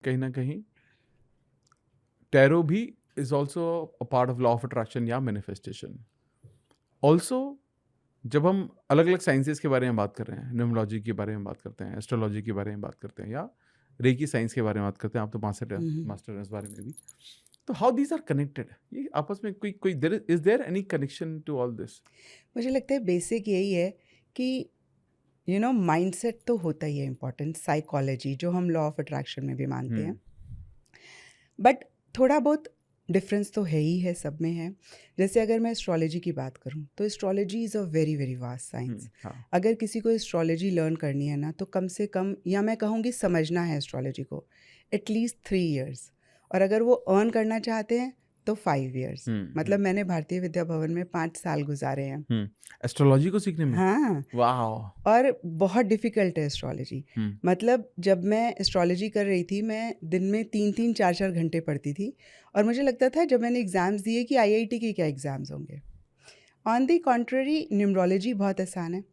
कहीं ना कहीं टैरो भी is also a part of law of attraction या मैनिफेस्टेशन. ऑल्सो जब हम अलग अलग साइंसेस के बारे में बात कर रहे हैं, न्यूमरोलॉजी के बारे में बात करते हैं, एस्ट्रोलॉजी के बारे में बात करते हैं, या रेकी साइंस के बारे में बात करते हैं, आप तो मास्टर हैं इस बारे में भी, तो हाउ दीज आर कनेक्टेड? ये आपस में कोई कोई there is there any connection to all this? मुझे लगता है बेसिक यही है कि माइंडसेट तो होता ही है इम्पोर्टेंट, साइकोलॉजी जो हम लॉ ऑफ अट्रैक्शन में भी मानते हैं, बट थोड़ा बहुत डिफरेंस तो है ही है, सब में है. जैसे अगर मैं एस्ट्रोलॉजी की बात करूं तो astrology is a very very vast science. अगर किसी को एस्ट्रोलॉजी लर्न करनी है ना, तो कम से कम, या मैं कहूँगी समझना है एस्ट्रोलॉजी को, एटलीस्ट 3 years. और अगर वो अर्न करना चाहते हैं तो 5 years. मतलब मैंने भारतीय विद्या भवन में 5 साल गुजारे हैं एस्ट्रोलॉजी को सीखने में. हाँ, वाओ. और बहुत डिफ़िकल्ट है एस्ट्रोलॉजी. मतलब जब मैं एस्ट्रोलॉजी कर रही थी, मैं दिन में 3-3 4-4 घंटे पढ़ती थी, और मुझे लगता था जब मैंने एग्ज़ाम्स दिए कि आईआईटी के क्या एग्ज़ाम्स होंगे. ऑन द कॉन्ट्ररी न्यूमरोलॉजी बहुत आसान है,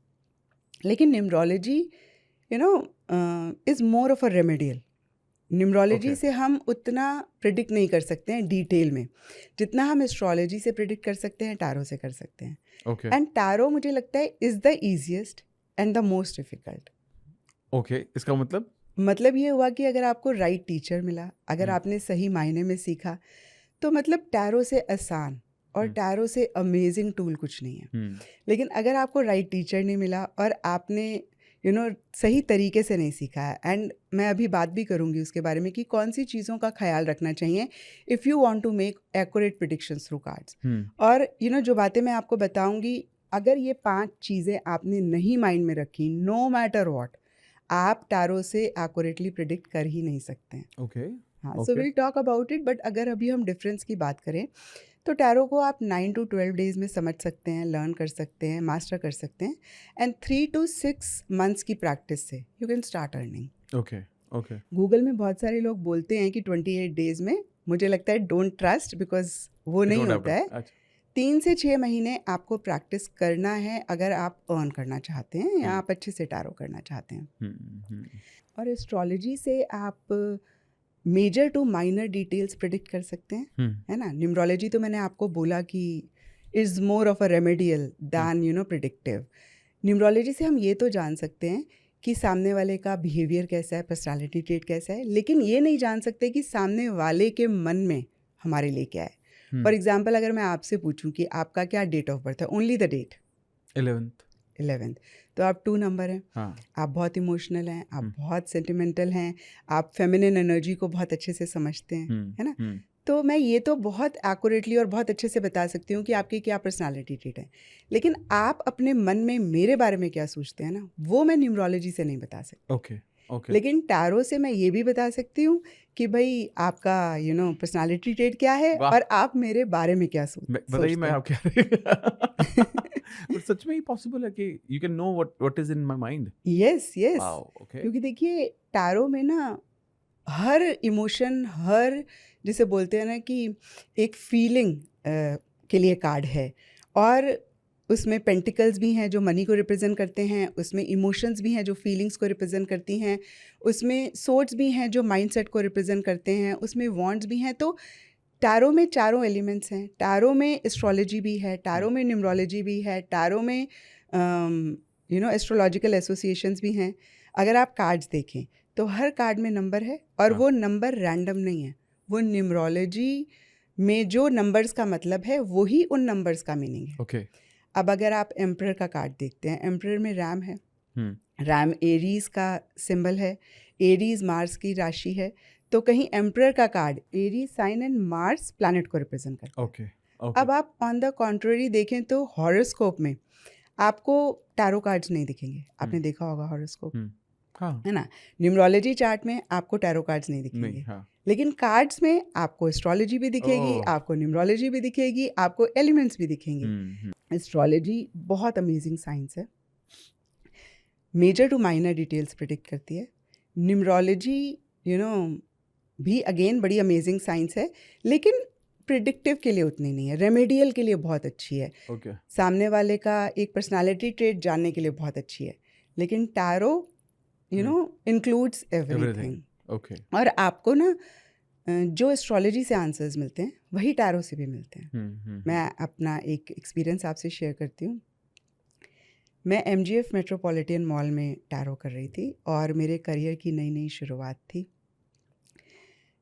लेकिन numerology is more of a remedial. Numerology से हम उतना प्रिडिक्ट नहीं कर सकते हैं डिटेल में, जितना हम एस्ट्रोलॉजी से प्रिडिक्ट कर सकते हैं, टैरो से कर सकते हैं. एंड टैरो मुझे लगता है is the easiest and the most difficult. Okay, इसका मतलब ये हुआ कि अगर आपको राइट टीचर मिला, अगर आपने सही मायने में सीखा, तो मतलब टैरो से आसान और टैरो से अमेजिंग टूल कुछ नहीं है. लेकिन अगर आपको राइट टीचर नहीं मिला और आपने सही तरीके से नहीं सीखा है, एंड मैं अभी बात भी करूँगी उसके बारे में कि कौन सी चीज़ों का ख्याल रखना चाहिए if you want to make accurate predictions through cards. और जो बातें मैं आपको बताऊँगी, अगर ये 5 चीज़ें आपने नहीं माइंड में रखी, नो मैटर व्हाट, आप टैरो से एक्यूरेटली प्रिडिक्ट कर ही नहीं सकते हैं. हाँ, so will talk about it. But अगर अभी हम डिफरेंस की बात करें, तो टैरो को आप 9 to 12 days में समझ सकते हैं, लर्न कर सकते हैं, मास्टर कर सकते हैं, एंड 3 to 6 months की प्रैक्टिस से you can start earning. Okay. Google में बहुत सारे लोग बोलते हैं कि 28 days में, मुझे लगता है डोंट ट्रस्ट, बिकॉज वो नहीं होता है. 3 से 6 महीने आपको प्रैक्टिस करना है अगर आप अर्न करना चाहते हैं या आप अच्छे से टैरो करना चाहते हैं. और एस्ट्रोलॉजी से आप major to minor details predict कर सकते हैं, है ना. न्यूमरोलॉजी तो मैंने आपको बोला कि is more of a remedial than predictive. Numerology से हम ये तो जान सकते हैं कि सामने वाले का बिहेवियर कैसा है, पर्सनालिटी ट्रेट कैसा है, लेकिन ये नहीं जान सकते कि सामने वाले के मन में हमारे लिए क्या है. फॉर एग्जाम्पल, अगर मैं आपसे पूछूं कि आपका क्या डेट ऑफ बर्थ है, ओनली द डेट, 11th, तो आप 2 नंबर हैं. आप बहुत इमोशनल हैं, आप बहुत सेंटिमेंटल हैं, आप फेमिनिन एनर्जी को बहुत अच्छे से समझते हैं, है ना. तो मैं ये तो बहुत एक्यूरेटली और बहुत अच्छे से बता सकती हूँ कि आपकी क्या पर्सनालिटी ट्रेट है, लेकिन आप अपने मन में मेरे बारे में क्या सोचते हैं ना, वो मैं न्यूमरोलॉजी से नहीं बता सकती. लेकिन टैरो से मैं ये भी बता सकती हूँ कि भाई आपका पर्सनालिटी ट्रेट क्या है और आप मेरे बारे में क्या बताइए. मैं आप क्या पर सच में ही पॉसिबल है कि you can know what is in my mind? Yes. क्योंकि देखिए, टैरो में ना हर इमोशन, हर, जिसे बोलते हैं ना कि एक फीलिंग के लिए कार्ड है, और उसमें पेंटिकल्स भी हैं जो मनी को रिप्रेजेंट करते हैं, उसमें इमोशंस भी हैं जो फीलिंग्स को रिप्रेजेंट करती हैं, उसमें सोर्ड्स भी हैं जो माइंडसेट को रिप्रेजेंट करते हैं, उसमें वॉन्ड्स भी हैं. तो टैरो में चारों एलिमेंट्स हैं. टैरो में एस्ट्रोलॉजी भी है, टैरो में न्यूमरोलॉजी भी है, टैरो में एस्ट्रोलॉजिकल एसोसिएशंस भी हैं. अगर आप कार्ड्स देखें तो हर कार्ड में नंबर है, और वो नंबर रैंडम नहीं है. वो न्यूमरोलॉजी में जो नंबर्स का मतलब है वही उन नंबर्स का मीनिंग है. अब अगर आप एम्परर का कार्ड देखते हैं, एम्परर में रैम है. रैम एरीज का सिंबल है. एरीज मार्स की राशि है. तो कहीं एम्परर का card Aries sign and Mars planet को रिप्रेजेंट करता है. अब आप ऑन द कॉन्ट्ररी देखें तो हॉरोस्कोप में आपको टैरो कार्ड्स नहीं दिखेंगे. आपने देखा होगा हॉरोस्कोप, है ना. न्यूमरोलॉजी चार्ट में आपको टैरो कार्ड्स नहीं दिखेंगे, लेकिन कार्ड्स में आपको एस्ट्रोलॉजी भी दिखेगी, आपको न्यूमरोलॉजी भी दिखेगी, आपको एलिमेंट्स भी दिखेंगे. एस्ट्रोलॉजी बहुत अमेजिंग साइंस है, major to minor details predict करती है. न्यूमरोलॉजी भी अगेन बड़ी अमेजिंग साइंस है, लेकिन प्रिडिक्टिव के लिए उतनी नहीं है, रेमेडियल के लिए बहुत अच्छी है. सामने वाले का एक पर्सनालिटी ट्रेट जानने के लिए बहुत अच्छी है. लेकिन टैरो इंक्लूड्स एवरीथिंग. ओके। और आपको ना जो एस्ट्रोलॉजी से आंसर्स मिलते हैं वही टैरो से भी मिलते हैं। मैं अपना एक एक्सपीरियंस आपसे शेयर करती हूँ। मैं MGF मेट्रोपॉलिटन मॉल में टैरो कर रही थी और मेरे करियर की नई नई शुरुआत थी।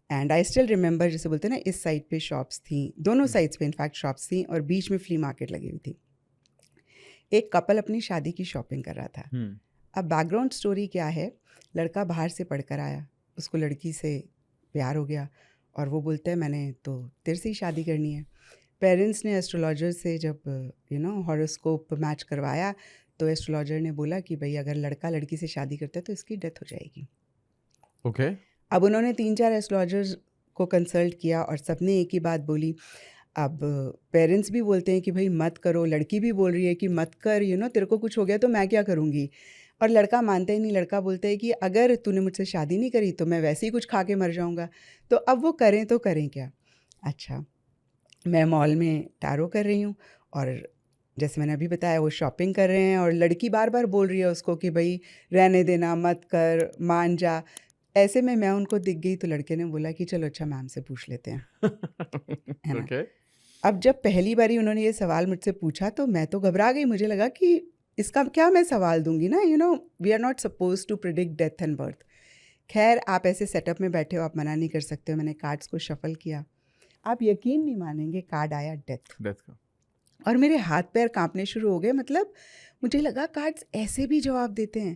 एंड आई स्टिल रिमेंबर, जैसे बोलते हैं ना, इस साइड पे शॉप्स थी, दोनों साइड्स पे इनफैक्ट शॉप्स थी, और बीच में फ्ली मार्केट लगी हुई थी। एक कपल अपनी शादी की शॉपिंग कर रहा था। अब बैकग्राउंड स्टोरी क्या है, लड़का बाहर से पढ़कर आया, उसको लड़की से प्यार हो गया और वो बोलता है मैंने तो तेरे से ही शादी करनी है। पेरेंट्स ने एस्ट्रोलॉजर से जब हॉरोस्कोप मैच करवाया तो एस्ट्रोलॉजर ने बोला कि भाई अगर लड़का लड़की से शादी करता है तो इसकी डेथ हो जाएगी। ओके। अब उन्होंने 3-4 एस्ट्रोलॉजर्स को कंसल्ट किया और सबने एक ही बात बोली। अब पेरेंट्स भी बोलते हैं कि भाई मत करो, लड़की भी बोल रही है कि मत कर, तेरे को कुछ हो गया तो मैं क्या करूँगी। और लड़का मानता ही नहीं, लड़का बोलता है कि अगर तूने मुझसे शादी नहीं करी तो मैं वैसे ही कुछ खा के मर जाऊँगा। तो अब वो करें तो करें क्या। अच्छा, मैं मॉल में टैरो कर रही हूँ और जैसे मैंने अभी बताया वो शॉपिंग कर रहे हैं और लड़की बार बार बोल रही है उसको कि भाई रहने देना, मत कर, मान जा। ऐसे में मैं उनको दिख गई तो लड़के ने बोला कि चलो अच्छा मैम से पूछ लेते हैं, है ना। ओके। अब जब पहली बारी उन्होंने ये सवाल मुझसे पूछा तो मैं तो घबरा गई। मुझे लगा कि इसका क्या मैं सवाल दूंगी ना, we are not suppose to predict death and birth. खैर, आप ऐसे सेटअप में बैठे हो, आप मना नहीं कर सकते हो। मैंने कार्ड्स को शफल किया, आप यकीन नहीं मानेंगे, कार्ड आया डेथ का। और मेरे हाथ पैर कांपने शुरू हो गए। मतलब मुझे लगा कार्ड्स ऐसे भी जवाब देते हैं,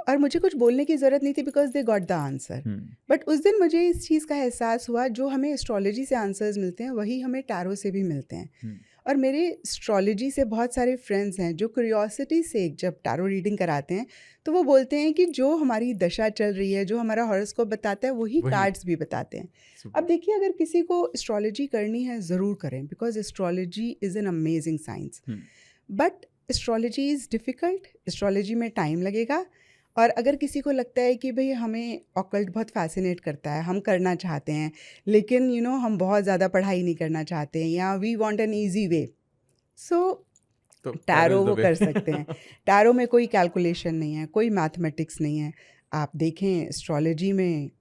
और मुझे कुछ बोलने की ज़रूरत नहीं थी because they got the answer. But उस दिन मुझे इस चीज़ का एहसास हुआ, जो हमें एस्ट्रोलॉजी से आंसर्स मिलते हैं वही हमें टैरो से भी मिलते हैं। और मेरे एस्ट्रोलॉजी से बहुत सारे फ्रेंड्स हैं जो क्यूरियोसिटी से जब टैरो रीडिंग कराते हैं तो वो बोलते हैं कि जो हमारी दशा चल रही है, जो हमारा हॉरोस्कोप बताता है वही कार्ड्स भी बताते हैं। अब देखिए, अगर किसी को एस्ट्रोलॉजी करनी है ज़रूर करें, because astrology is an amazing science. But astrology is difficult, astrology में टाइम लगेगा। और अगर किसी को लगता है कि भाई हमें ऑकल्ट बहुत फैसिनेट करता है, हम करना चाहते हैं लेकिन हम बहुत ज़्यादा पढ़ाई नहीं करना चाहते हैं, या we want an easy way, so tarot वो कर सकते हैं। टैरो में कोई कैलकुलेशन नहीं है, कोई मैथमेटिक्स नहीं है। आप देखें एस्ट्रोलॉजी में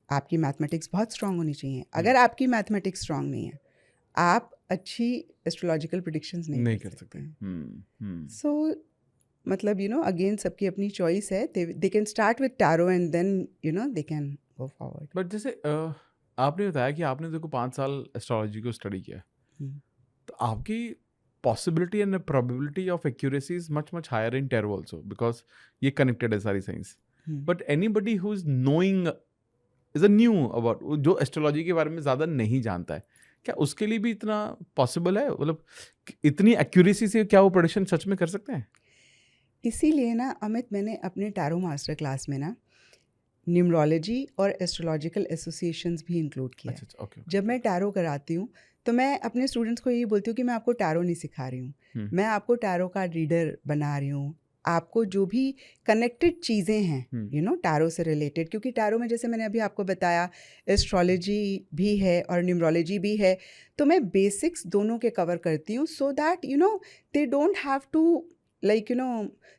आपकी मैथमेटिक्स बहुत स्ट्रांग होनी चाहिए। अगर आपकी मैथमेटिक्स स्ट्रांग नहीं है, आप अच्छी एस्ट्रोलॉजिकल प्रेडिक्शंस नहीं कर सकते हैं। सो मतलब अगेन सबकी अपनी चॉइस है। They can start with tarot and then they can go forward. But जैसे आपने बताया कि आपने देखो 5 साल एस्ट्रोलॉजी को स्टडी किया, तो आपकी possibility and probability of accuracy is much much higher in tarot also, because ये कनेक्टेड है सारी science. But anybody who is knowing is a new about, जो एस्ट्रोलॉजी के बारे में ज़्यादा नहीं जानता है, क्या उसके लिए भी इतना पॉसिबल है? मतलब इतनी एक्यूरेसी से क्या वो प्रेडिक्शन सच में कर सकते हैं? इसीलिए ना अमित, मैंने अपने टैरो मास्टर क्लास में ना न्यूमरोलॉजी और एस्ट्रोलॉजिकल एसोसिएशंस भी इंक्लूड किया है। okay. जब मैं टैरो कराती हूँ तो मैं अपने स्टूडेंट्स को यही बोलती हूँ कि मैं आपको टैरो नहीं सिखा रही हूँ, मैं आपको टैरो कार्ड रीडर बना रही हूँ। आपको जो भी कनेक्टेड चीज़ें हैं टैरो से रिलेटेड, क्योंकि टैरो में जैसे मैंने अभी आपको बताया एस्ट्रोलॉजी भी है और न्यूमरोलॉजी भी है, तो मैं बेसिक्स दोनों के कवर करती हूँ, so that they don't have to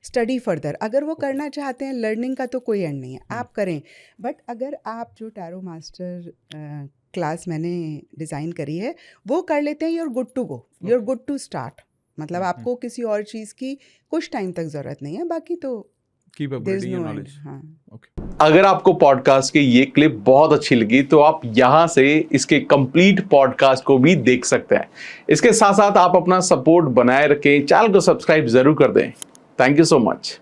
study further. अगर वो करना चाहते हैं, लर्निंग का तो कोई एंड नहीं है, आप करें। बट अगर आप जो टैरो मास्टर क्लास मैंने डिज़ाइन करी है वो कर लेते हैं, you are good to go, you are good to start. मतलब आपको किसी और चीज़ की कुछ टाइम तक ज़रूरत नहीं है, बाकी तो there is no end। हाँ। अगर आपको पॉडकास्ट की ये क्लिप बहुत अच्छी लगी तो आप यहाँ से इसके कंप्लीट पॉडकास्ट को भी देख सकते हैं। इसके साथ साथ आप अपना सपोर्ट बनाए रखें, चैनल को सब्सक्राइब जरूर कर दें। Thank you so much.